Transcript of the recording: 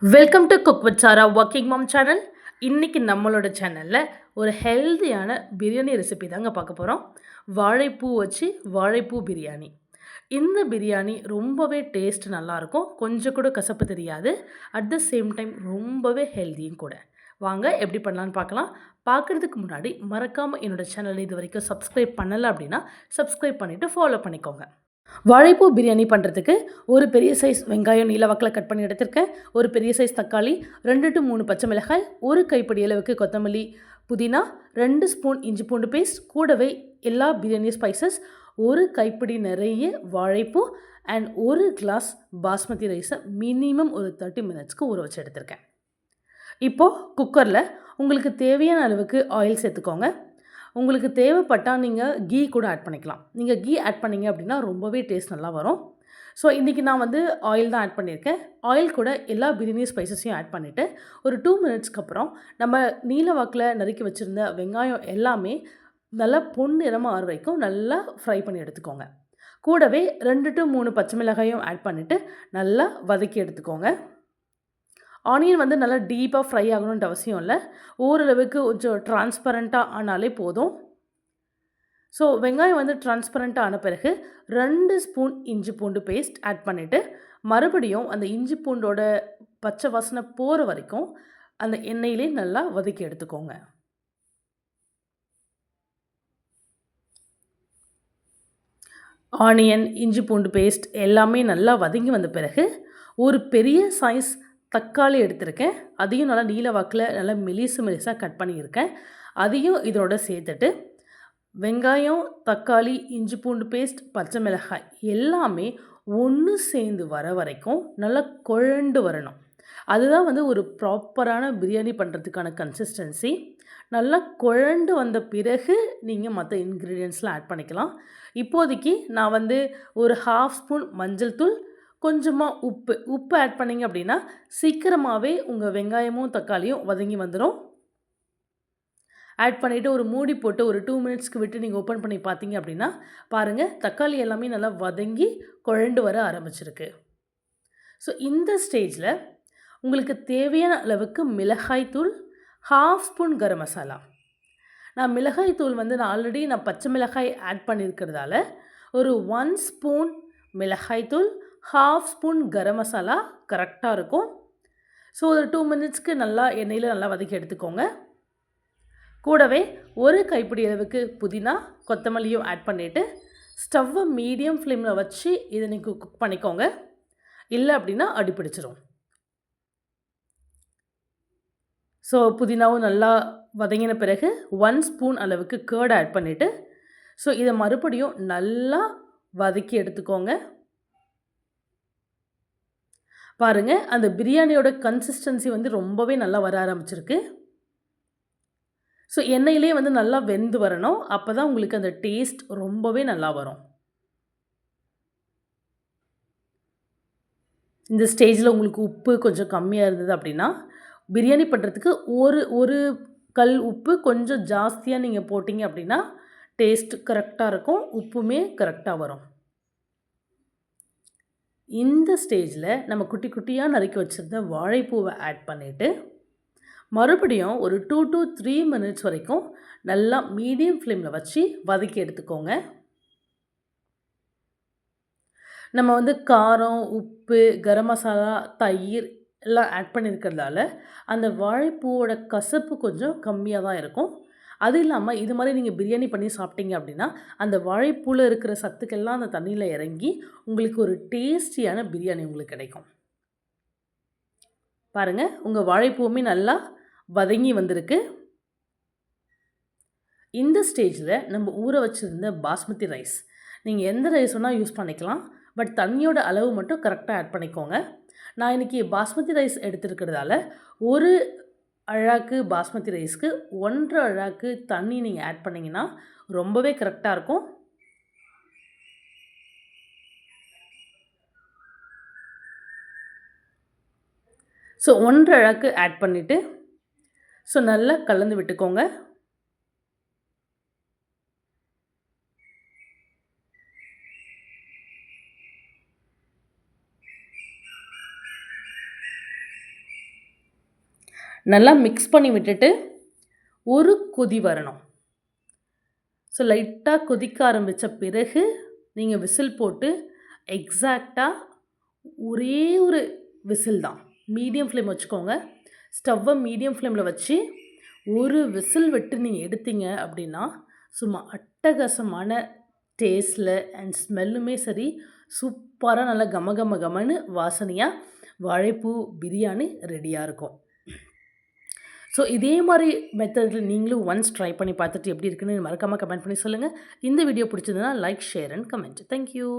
Welcome to cook with Sara working mom channel. இன்றைக்கி நம்மளோட சேனலில் ஒரு ஹெல்தியான பிரியாணி ரெசிபி தாங்க பார்க்க போகிறோம். வாழைப்பூ வச்சு வாழைப்பூ பிரியாணி. இந்த பிரியாணி ரொம்பவே டேஸ்ட் நல்லாயிருக்கும், கொஞ்சம் கூட கசப்பு தெரியாது, அட் த சேம் டைம் ரொம்பவே ஹெல்தியும் கூட. வாங்க எப்படி பண்ணலான்னு பார்க்கலாம். பார்க்குறதுக்கு முன்னாடி மறக்காமல் என்னோடய சேனலை இது வரைக்கும் சப்ஸ்கிரைப் பண்ணலை அப்படின்னா சப்ஸ்கிரைப் பண்ணிவிட்டு ஃபாலோ பண்ணிக்கோங்க. வாழைப்பூ பிரியாணி பண்ணுறதுக்கு ஒரு பெரிய சைஸ் வெங்காயம் நீல வாக்கில் கட் பண்ணி எடுத்திருக்கேன். ஒரு பெரிய சைஸ் தக்காளி, 2 to 3 பச்சை மிளகாய், ஒரு கைப்பிடி அளவுக்கு கொத்தமல்லி, புதினா, 2 ஸ்பூன் இஞ்சி பூண்டு பேஸ்ட், கூடவே எல்லா பிரியாணி ஸ்பைசஸ், ஒரு கைப்பிடி நிறைய வாழைப்பூ அண்ட் ஒரு கிளாஸ் பாஸ்மதி ரைஸை மினிமம் ஒரு 30 மினிட்ஸ்க்கு ஊற வச்சு எடுத்திருக்கேன். இப்போது குக்கரில் உங்களுக்கு தேவையான அளவுக்கு ஆயில் சேர்த்துக்கோங்க. உங்களுக்கு தேவைப்பட்டால் நீங்கள் கீ கூட ஆட் பண்ணிக்கலாம். நீங்கள் கீ ஆட் பண்ணிங்க அப்படின்னா ரொம்பவே டேஸ்ட் நல்லா வரும். ஸோ இன்றைக்கி நான் வந்து ஆயில் தான் ஆட் பண்ணியிருக்கேன். ஆயில் கூட எல்லா பிரியாணி ஸ்பைசஸையும் ஆட் பண்ணிவிட்டு ஒரு 2 மினிட்ஸ்க்கு அப்புறம் நம்ம நீல வாக்கில் நறுக்கி வச்சுருந்த வெங்காயம் எல்லாமே நல்லா பொன்னிறமாக ஆற வரைக்கும் நல்லா ஃப்ரை பண்ணி எடுத்துக்கோங்க. கூடவே 2 to 3 பச்சை மிளகாயும் ஆட் பண்ணிவிட்டு நல்லா வதக்கி எடுத்துக்கோங்க. ஆனியன் வந்து நல்லா டீப்பாக ஃப்ரை ஆகணுன்ற அவசியம் இல்லை, ஓரளவுக்கு கொஞ்சம் டிரான்ஸ்பரண்ட்டாக ஆனாலே போதும். ஸோ வெங்காயம் வந்து டிரான்ஸ்பரண்ட்டாக ஆன பிறகு 2 ஸ்பூன் இஞ்சி பூண்டு பேஸ்ட் ஆட் பண்ணிவிட்டு மறுபடியும் அந்த இஞ்சி பூண்டோட பச்சை வாசனை போகிற வரைக்கும் அந்த எண்ணெயிலே நல்லா வதக்கி எடுத்துக்கோங்க. ஆனியன், இஞ்சி பூண்டு பேஸ்ட் எல்லாமே நல்லா வதங்கி வந்த பிறகு ஒரு பெரிய சைஸ் தக்காளி எடுத்திருக்கேன். அதையும் நல்லா நீல வாக்கில் நல்லா மெலிசாக கட் பண்ணியிருக்கேன். அதையும் இதோட சேர்த்துட்டு வெங்காயம், தக்காளி, இஞ்சி பூண்டு பேஸ்ட், பச்சை மிளகாய் எல்லாமே ஒன்று சேர்ந்து வர வரைக்கும் நல்லா குழண்டு வரணும். அதுதான் வந்து ஒரு ப்ராப்பரான பிரியாணி பண்ணுறதுக்கான கன்சிஸ்டன்சி. நல்லா குழண்டு வந்த பிறகு நீங்கள் மற்ற இன்க்ரீடியன்ட்ஸ்லாம் ஆட் பண்ணிக்கலாம். இப்போதைக்கு நான் வந்து ஒரு 1/2 ஸ்பூன் மஞ்சள் தூள், கொஞ்சமாக உப்பு ஆட் பண்ணிங்க அப்படின்னா சீக்கிரமாகவே உங்கள் வெங்காயமும் தக்காளியும் வதங்கி வந்துடும். ஆட் பண்ணிவிட்டு ஒரு மூடி போட்டு ஒரு 2 மினிட்ஸ்க்கு விட்டு நீங்கள் ஓப்பன் பண்ணி பார்த்தீங்க அப்படின்னா பாருங்கள், தக்காளி எல்லாமே நல்லா வதங்கி குழண்டு வர ஆரம்பிச்சிருக்கு. ஸோ இந்த ஸ்டேஜில் உங்களுக்கு தேவையான அளவுக்கு மிளகாய் தூள், 1/2 ஸ்பூன் கரம் மசாலா. நான் மிளகாய் தூள் வந்து ஆல்ரெடி பச்சை மிளகாய் ஆட் பண்ணியிருக்கிறதால ஒரு 1 ஸ்பூன் மிளகாய் தூள், 1/2 ஸ்பூன் கரம் மசாலா கரெக்டாக இருக்கும். ஸோ ஒரு 2 மினிட்ஸ்க்கு நல்லா எண்ணெயில் நல்லா வதக்கி எடுத்துக்கோங்க. கூடவே ஒரு கைப்பிடி அளவுக்கு புதினா, கொத்தமல்லியும் ஆட் பண்ணிவிட்டு ஸ்டவ்வை மீடியம் ஃப்ளேமில் வச்சு இதை நீங்கள் குக் பண்ணிக்கோங்க. இல்லை அப்படின்னா அடிப்பிடிச்சிடும். ஸோ புதினாவும் நல்லா வதங்கின பிறகு 1 ஸ்பூன் அளவுக்கு கர்ட் ஆட் பண்ணிவிட்டு ஸோ இதை மறுபடியும் நல்லா வதக்கி எடுத்துக்கோங்க. பாருங்கள், அந்த பிரியாணியோட கன்சிஸ்டன்சி வந்து ரொம்பவே நல்லா வர ஆரம்பிச்சிருக்கு. ஸோ எண்ணெயிலே வந்து நல்லா வெந்து வரணும், அப்போ தான் உங்களுக்கு அந்த டேஸ்ட் ரொம்பவே நல்லா வரும். இந்த ஸ்டேஜில் உங்களுக்கு உப்பு கொஞ்சம் கம்மியாக இருந்தது அப்படின்னா பிரியாணி பண்ணுறதுக்கு ஒரு ஒரு கல் உப்பு கொஞ்சம் ஜாஸ்தியாக நீங்கள் போட்டிங்க அப்படின்னா டேஸ்ட் கரெக்டாக இருக்கும், உப்புமே கரெக்டாக வரும். இந்த ஸ்டேஜில் நம்ம குட்டி குட்டியாக நறுக்கி வச்சுருந்த வாழைப்பூவை ஆட் பண்ணிவிட்டு மறுபடியும் ஒரு 2 to 3 மினிட்ஸ் வரைக்கும் நல்லா மீடியம் ஃப்ளேமில் வச்சு வதக்கி எடுத்துக்கோங்க. நம்ம வந்து காரம், உப்பு, கரம் மசாலா, தயிர் எல்லாம் ஆட் பண்ணியிருக்கிறதால அந்த வாழைப்பூவோட கசப்பு கொஞ்சம் கம்மியாக தான் இருக்கும். அது இல்லாமல் இது மாதிரி நீங்கள் பிரியாணி பண்ணி சாப்பிட்டீங்க அப்படின்னா அந்த வாழைப்பூவில் இருக்கிற சத்துக்கெல்லாம் அந்த தண்ணியில் இறங்கி உங்களுக்கு ஒரு டேஸ்டியான பிரியாணி உங்களுக்கு கிடைக்கும். பாருங்கள், உங்கள் வாழைப்பூவுமே நல்லா வதங்கி வந்திருக்கு. இந்த ஸ்டேஜில் நம்ம ஊற வச்சுருந்த பாஸ்மதி ரைஸ், நீங்கள் எந்த ரைஸ் வேணால் யூஸ் பண்ணிக்கலாம், பட் தண்ணியோட அளவு மட்டும் கரெக்டாக ஆட் பண்ணிக்கோங்க. நான் இன்றைக்கி பாஸ்மதி ரைஸ் எடுத்துருக்கிறதால ஒரு அழாக்கு பாஸ்மதி ரைஸ்க்கு 1.5 அழாக்கு தண்ணி நீங்கள் ஆட் பண்ணிங்கன்னா ரொம்பவே கரெக்டாக இருக்கும். ஸோ 1.5 அழாக்கு ஆட் பண்ணிவிட்டு ஸோ நல்லா கலந்து விட்டுக்கோங்க. நல்லா மிக்ஸ் பண்ணி விட்டுட்டு ஒரு கொதி வரணும். ஸோ லைட்டாக கொதிக்க ஆரம்பித்த பிறகு நீங்கள் விசில் போட்டு எக்ஸாக்டாக ஒரே ஒரு விசில் தான். மீடியம் ஃப்ளேம் வச்சுக்கோங்க. ஸ்டவ்வை மீடியம் ஃப்ளேமில் வச்சு ஒரு விசில் விட்டு நீங்கள் எடுத்தீங்க அப்படின்னா சும்மா அட்டகாசமான டேஸ்ட்டில் அண்ட் ஸ்மெல்லுமே சரி சூப்பராக நல்லா கம கம கமன்னு வாசனையாக வாழைப்பூ பிரியாணி ரெடியாக இருக்கும். ஸோ இதே மாதிரி மெத்தடில் நீங்களும் ஒன்ஸ் ட்ரை பண்ணி பார்த்துட்டு எப்படி இருக்குன்னு மறக்காமல் கமெண்ட் பண்ணி சொல்லுங்கள். இந்த வீடியோ பிடிச்சதுன்னா like, share and comment. Thank you.